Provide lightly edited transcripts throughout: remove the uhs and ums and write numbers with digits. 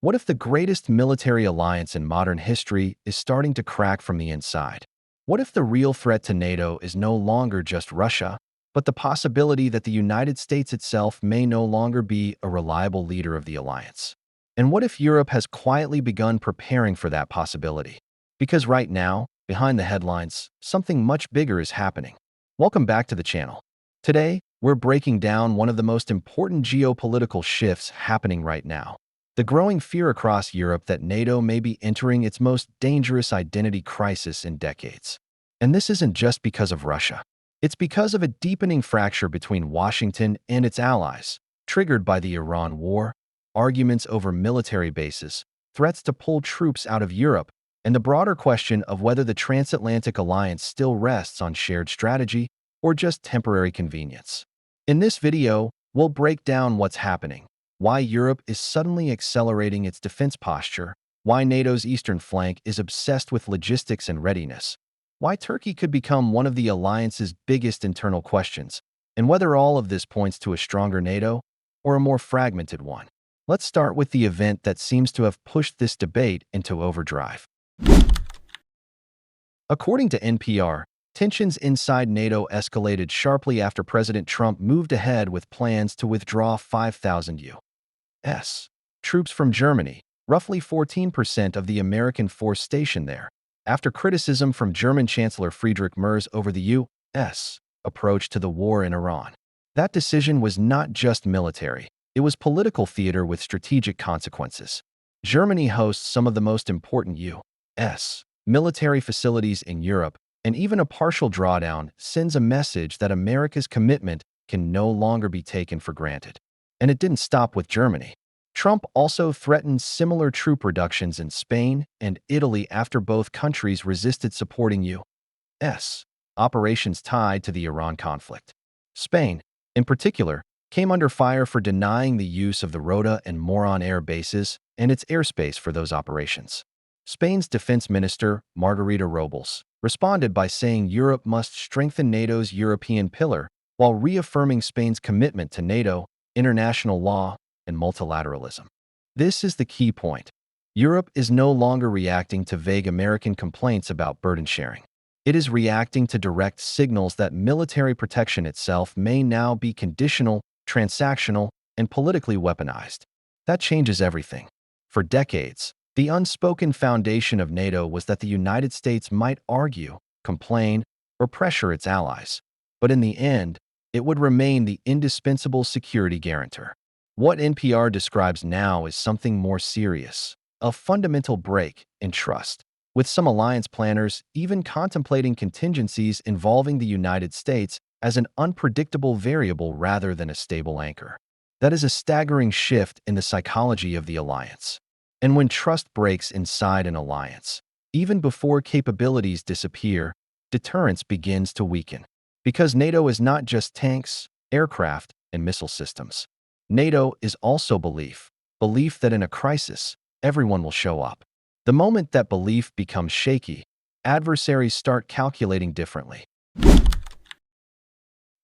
What if the greatest military alliance in modern history is starting to crack from the inside? What if the real threat to NATO is no longer just Russia, but the possibility that the United States itself may no longer be a reliable leader of the alliance? And what if Europe has quietly begun preparing for that possibility? Because right now, behind the headlines, something much bigger is happening. Welcome back to the channel. Today, we're breaking down one of the most important geopolitical shifts happening right now. The growing fear across Europe that NATO may be entering its most dangerous identity crisis in decades. And this isn't just because of Russia. It's because of a deepening fracture between Washington and its allies, triggered by the Iran war, arguments over military bases, threats to pull troops out of Europe, and the broader question of whether the transatlantic alliance still rests on shared strategy or just temporary convenience. In this video, we'll break down what's happening, why Europe is suddenly accelerating its defense posture, why NATO's eastern flank is obsessed with logistics and readiness, why Turkey could become one of the alliance's biggest internal questions, and whether all of this points to a stronger NATO or a more fragmented one. Let's start with the event that seems to have pushed this debate into overdrive. According to NPR, tensions inside NATO escalated sharply after President Trump moved ahead with plans to withdraw 5,000 U.S. troops from Germany, roughly 14% of the American force stationed there, after criticism from German Chancellor Friedrich Merz over the U.S. approach to the war in Iran. That decision was not just military, it was political theater with strategic consequences. Germany hosts some of the most important U.S. military facilities in Europe, and even a partial drawdown sends a message that America's commitment can no longer be taken for granted. And it didn't stop with Germany. Trump also threatened similar troop reductions in Spain and Italy after both countries resisted supporting U.S. operations tied to the Iran conflict. Spain, in particular, came under fire for denying the use of the Rota and Moron air bases and its airspace for those operations. Spain's defense minister, Margarita Robles, responded by saying Europe must strengthen NATO's European pillar while reaffirming Spain's commitment to NATO, international law, and multilateralism. This is the key point. Europe is no longer reacting to vague American complaints about burden sharing. It is reacting to direct signals that military protection itself may now be conditional, transactional, and politically weaponized. That changes everything. For decades, the unspoken foundation of NATO was that the United States might argue, complain, or pressure its allies, but in the end, it would remain the indispensable security guarantor. What NPR describes now is something more serious, a fundamental break in trust, with some alliance planners even contemplating contingencies involving the United States as an unpredictable variable rather than a stable anchor. That is a staggering shift in the psychology of the alliance. And when trust breaks inside an alliance, even before capabilities disappear, deterrence begins to weaken. Because NATO is not just tanks, aircraft, and missile systems. NATO is also belief that in a crisis, everyone will show up. The moment that belief becomes shaky, adversaries start calculating differently.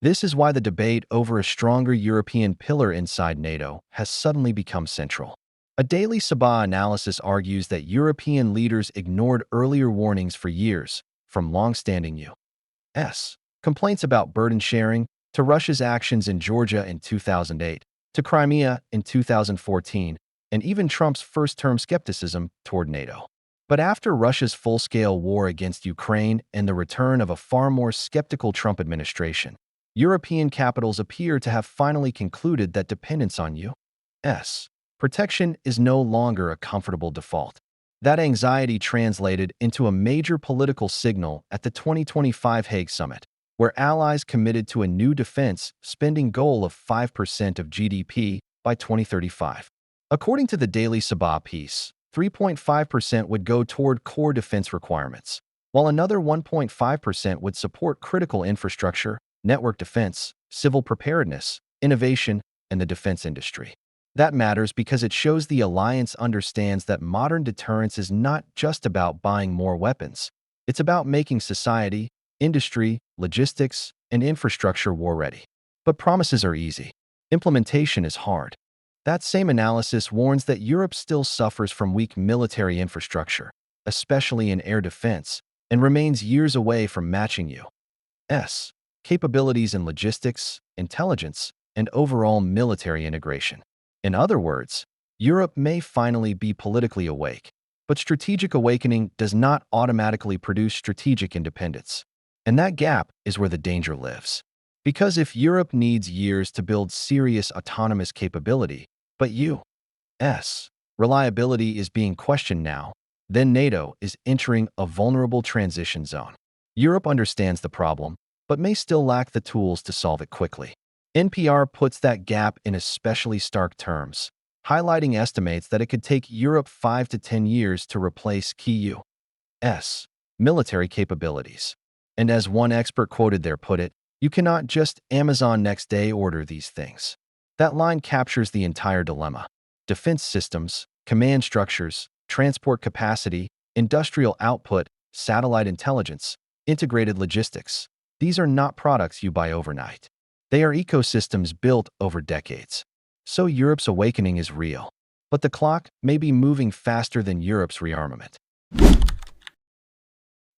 This is why the debate over a stronger European pillar inside NATO has suddenly become central. A Daily Sabah analysis argues that European leaders ignored earlier warnings for years, from long-standing U.S. complaints about burden sharing to Russia's actions in Georgia in 2008, to Crimea in 2014, and even Trump's first-term skepticism toward NATO. But after Russia's full-scale war against Ukraine and the return of a far more skeptical Trump administration, European capitals appear to have finally concluded that dependence on U.S. protection is no longer a comfortable default. That anxiety translated into a major political signal at the 2025 Hague Summit, where allies committed to a new defense spending goal of 5% of GDP by 2035. According to the Daily Sabah piece, 3.5% would go toward core defense requirements, while another 1.5% would support critical infrastructure, network defense, civil preparedness, innovation, and the defense industry. That matters because it shows the alliance understands that modern deterrence is not just about buying more weapons. It's about making society, industry, logistics, and infrastructure war-ready. But promises are easy. Implementation is hard. That same analysis warns that Europe still suffers from weak military infrastructure, especially in air defense, and remains years away from matching U.S. capabilities in logistics, intelligence, and overall military integration. In other words, Europe may finally be politically awake, but strategic awakening does not automatically produce strategic independence. And that gap is where the danger lives. Because if Europe needs years to build serious autonomous capability, but U.S. reliability is being questioned now, then NATO is entering a vulnerable transition zone. Europe understands the problem, but may still lack the tools to solve it quickly. NPR puts that gap in especially stark terms, highlighting estimates that it could take Europe 5 to 10 years to replace key U.S. military capabilities. And as one expert quoted there put it, you cannot just Amazon next day order these things. That line captures the entire dilemma. Defense systems, command structures, transport capacity, industrial output, satellite intelligence, integrated logistics. These are not products you buy overnight. They are ecosystems built over decades. So Europe's awakening is real. But the clock may be moving faster than Europe's rearmament.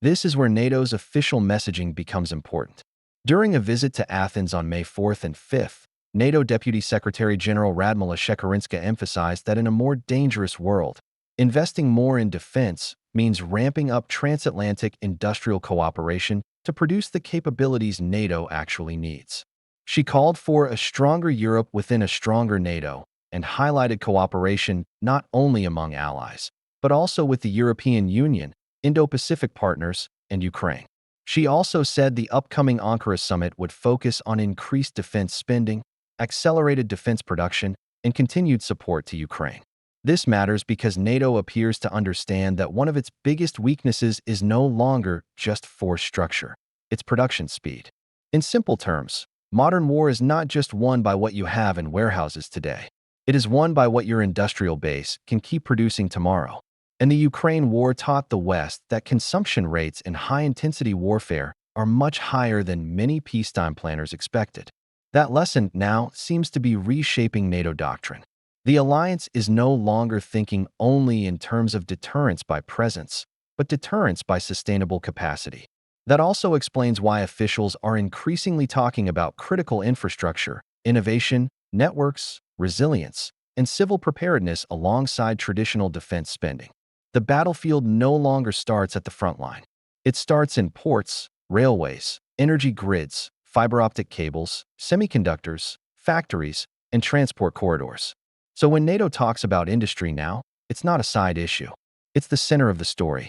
This is where NATO's official messaging becomes important. During a visit to Athens on May 4th and 5th, NATO Deputy Secretary General Radmila Shekerinska emphasized that in a more dangerous world, investing more in defense means ramping up transatlantic industrial cooperation to produce the capabilities NATO actually needs. She called for a stronger Europe within a stronger NATO and highlighted cooperation not only among allies, but also with the European Union, Indo-Pacific partners, and Ukraine. She also said the upcoming Ankara summit would focus on increased defense spending, accelerated defense production, and continued support to Ukraine. This matters because NATO appears to understand that one of its biggest weaknesses is no longer just force structure, it's production speed. In simple terms, modern war is not just won by what you have in warehouses today. It is won by what your industrial base can keep producing tomorrow. And the Ukraine war taught the West that consumption rates in high-intensity warfare are much higher than many peacetime planners expected. That lesson now seems to be reshaping NATO doctrine. The alliance is no longer thinking only in terms of deterrence by presence, but deterrence by sustainable capacity. That also explains why officials are increasingly talking about critical infrastructure, innovation, networks, resilience, and civil preparedness alongside traditional defense spending. The battlefield no longer starts at the front line. It starts in ports, railways, energy grids, fiber optic cables, semiconductors, factories, and transport corridors. So when NATO talks about industry now, it's not a side issue. It's the center of the story.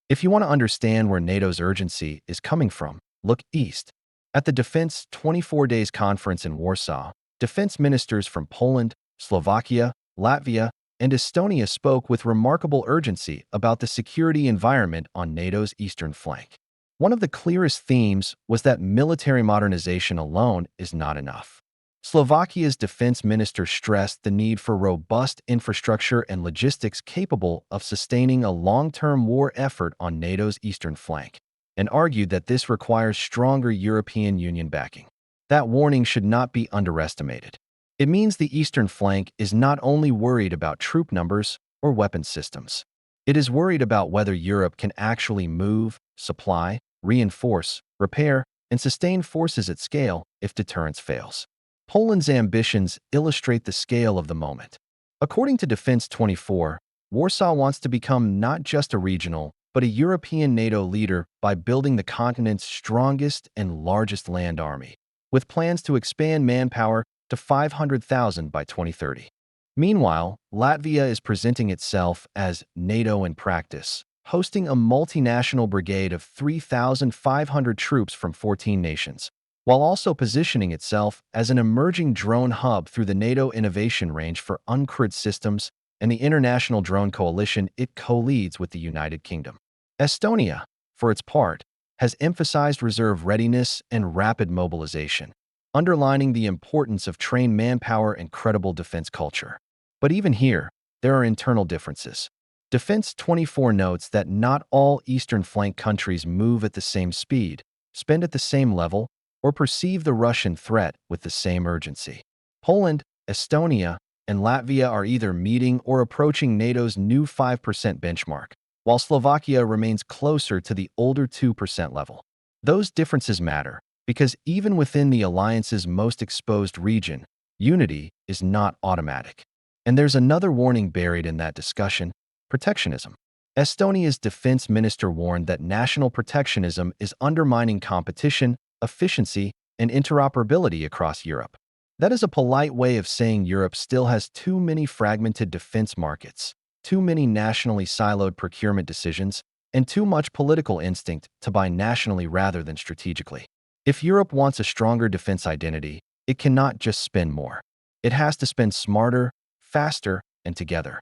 If you want to understand where NATO's urgency is coming from, look east. At the Defense 24 Days Conference in Warsaw, defense ministers from Poland, Slovakia, Latvia, and Estonia spoke with remarkable urgency about the security environment on NATO's eastern flank. One of the clearest themes was that military modernization alone is not enough. Slovakia's defense minister stressed the need for robust infrastructure and logistics capable of sustaining a long-term war effort on NATO's eastern flank, and argued that this requires stronger European Union backing. That warning should not be underestimated. It means the eastern flank is not only worried about troop numbers or weapons systems. It is worried about whether Europe can actually move, supply, reinforce, repair, and sustain forces at scale if deterrence fails. Poland's ambitions illustrate the scale of the moment. According to Defense 24, Warsaw wants to become not just a regional, but a European NATO leader by building the continent's strongest and largest land army, with plans to expand manpower to 500,000 by 2030. Meanwhile, Latvia is presenting itself as NATO in practice, hosting a multinational brigade of 3,500 troops from 14 nations, while also positioning itself as an emerging drone hub through the NATO Innovation Range for Uncrewed Systems and the International Drone Coalition it co-leads with the United Kingdom. Estonia, for its part, has emphasized reserve readiness and rapid mobilization, underlining the importance of trained manpower and credible defense culture. But even here, there are internal differences. Defense 24 notes that not all eastern flank countries move at the same speed, spend at the same level, or perceive the Russian threat with the same urgency. Poland, Estonia, and Latvia are either meeting or approaching NATO's new 5% benchmark, while Slovakia remains closer to the older 2% level. Those differences matter because even within the alliance's most exposed region, unity is not automatic. And there's another warning buried in that discussion: protectionism. Estonia's defense minister warned that national protectionism is undermining competition, efficiency, and interoperability across Europe. That is a polite way of saying Europe still has too many fragmented defense markets, too many nationally siloed procurement decisions, and too much political instinct to buy nationally rather than strategically. If Europe wants a stronger defense identity, it cannot just spend more. It has to spend smarter, faster, and together.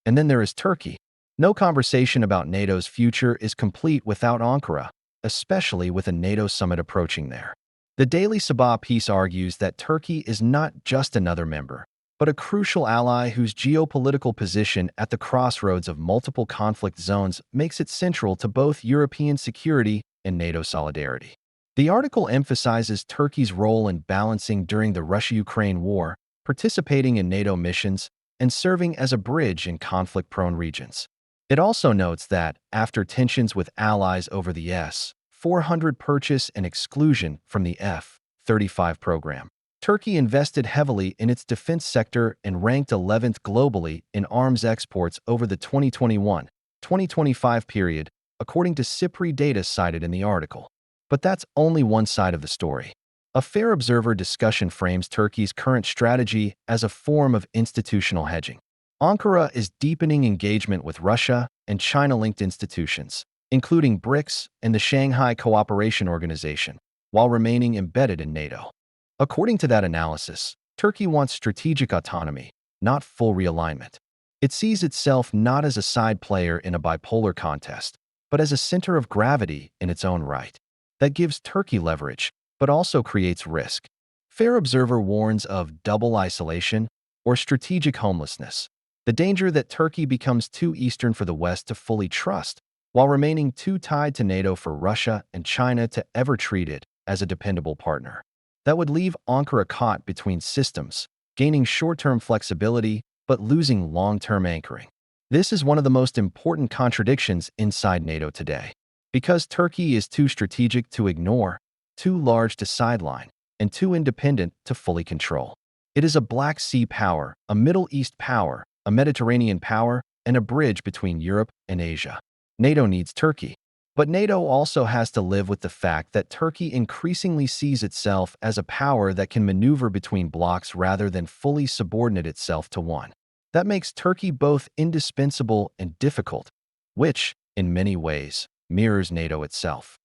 And then there is Turkey. No conversation about NATO's future is complete without Ankara, especially with a NATO summit approaching there. The Daily Sabah piece argues that Turkey is not just another member, but a crucial ally whose geopolitical position at the crossroads of multiple conflict zones makes it central to both European security and NATO solidarity. The article emphasizes Turkey's role in balancing during the Russia-Ukraine war, participating in NATO missions, and serving as a bridge in conflict-prone regions. It also notes that, after tensions with allies over the S-400 purchase and exclusion from the F-35 program, Turkey invested heavily in its defense sector and ranked 11th globally in arms exports over the 2021-2025 period, according to SIPRI data cited in the article. But that's only one side of the story. A fair observer discussion frames Turkey's current strategy as a form of institutional hedging. Ankara is deepening engagement with Russia and China-linked institutions, including BRICS and the Shanghai Cooperation Organization, while remaining embedded in NATO. According to that analysis, Turkey wants strategic autonomy, not full realignment. It sees itself not as a side player in a bipolar contest, but as a center of gravity in its own right. That gives Turkey leverage, but also creates risk. Fair observer warns of double isolation or strategic homelessness, the danger that Turkey becomes too Eastern for the West to fully trust, while remaining too tied to NATO for Russia and China to ever treat it as a dependable partner. That would leave Ankara caught between systems, gaining short-term flexibility but losing long-term anchoring. This is one of the most important contradictions inside NATO today. Because Turkey is too strategic to ignore, too large to sideline, and too independent to fully control. It is a Black Sea power, a Middle East power, a Mediterranean power, and a bridge between Europe and Asia. NATO needs Turkey. But NATO also has to live with the fact that Turkey increasingly sees itself as a power that can maneuver between blocs rather than fully subordinate itself to one. That makes Turkey both indispensable and difficult, which, in many ways, mirrors NATO itself.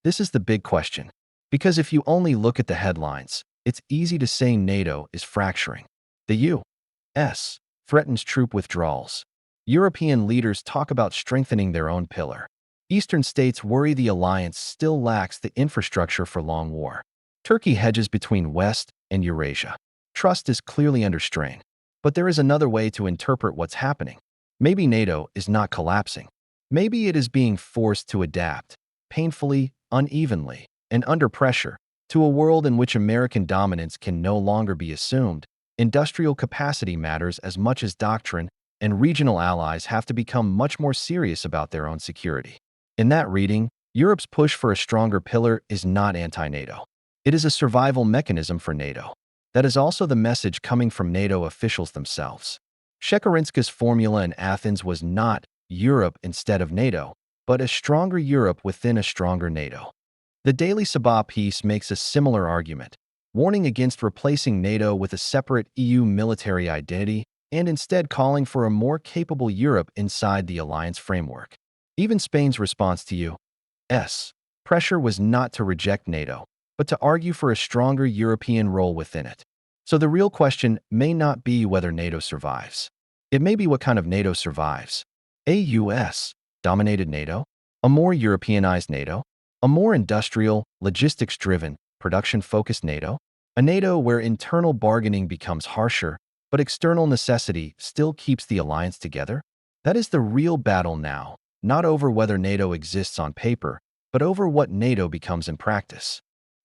This is the big question, because if you only look at the headlines, it's easy to say NATO is fracturing. The U.S. threatens troop withdrawals. European leaders talk about strengthening their own pillar. Eastern states worry the alliance still lacks the infrastructure for long war. Turkey hedges between West and Eurasia. Trust is clearly under strain. But there is another way to interpret what's happening. Maybe NATO is not collapsing. Maybe it is being forced to adapt, painfully, unevenly, and under pressure, to a world in which American dominance can no longer be assumed. Industrial capacity matters as much as doctrine, and regional allies have to become much more serious about their own security. In that reading, Europe's push for a stronger pillar is not anti-NATO. It is a survival mechanism for NATO. That is also the message coming from NATO officials themselves. Shekerinska's formula in Athens was not Europe instead of NATO, but a stronger Europe within a stronger NATO. The Daily Sabah piece makes a similar argument, warning against replacing NATO with a separate EU military identity and instead calling for a more capable Europe inside the alliance framework. Even Spain's response to U.S. pressure was not to reject NATO, but to argue for a stronger European role within it. So the real question may not be whether NATO survives. It may be what kind of NATO survives. A U.S.-dominated NATO? A more Europeanized NATO? A more industrial, logistics-driven, production-focused NATO? A NATO where internal bargaining becomes harsher, but external necessity still keeps the alliance together? That is the real battle now, not over whether NATO exists on paper, but over what NATO becomes in practice.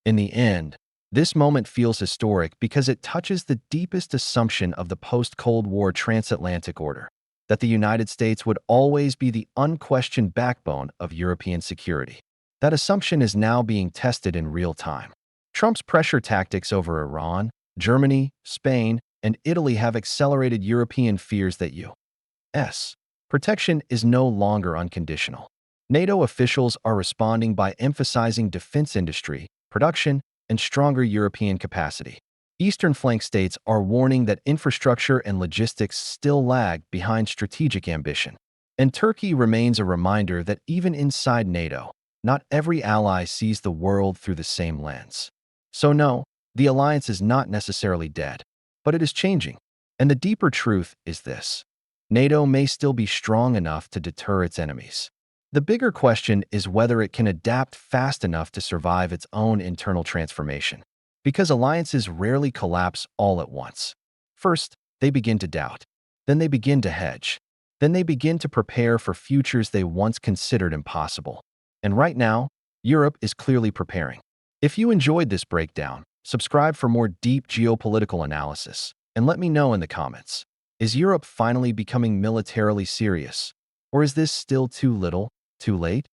In the end, this moment feels historic because it touches the deepest assumption of the post-Cold War transatlantic order, that the United States would always be the unquestioned backbone of European security. That assumption is now being tested in real time. Trump's pressure tactics over Iran, Germany, Spain, and Italy have accelerated European fears that U.S. protection is no longer unconditional. NATO officials are responding by emphasizing defense industry, production, and stronger European capacity. Eastern flank states are warning that infrastructure and logistics still lag behind strategic ambition. And Turkey remains a reminder that even inside NATO, not every ally sees the world through the same lens. So no, the alliance is not necessarily dead, but it is changing. And the deeper truth is this: NATO may still be strong enough to deter its enemies. The bigger question is whether it can adapt fast enough to survive its own internal transformation. Because alliances rarely collapse all at once. First, they begin to doubt. Then they begin to hedge. Then they begin to prepare for futures they once considered impossible. And right now, Europe is clearly preparing. If you enjoyed this breakdown, subscribe for more deep geopolitical analysis, and let me know in the comments. Is Europe finally becoming militarily serious? Or is this still too little, too late?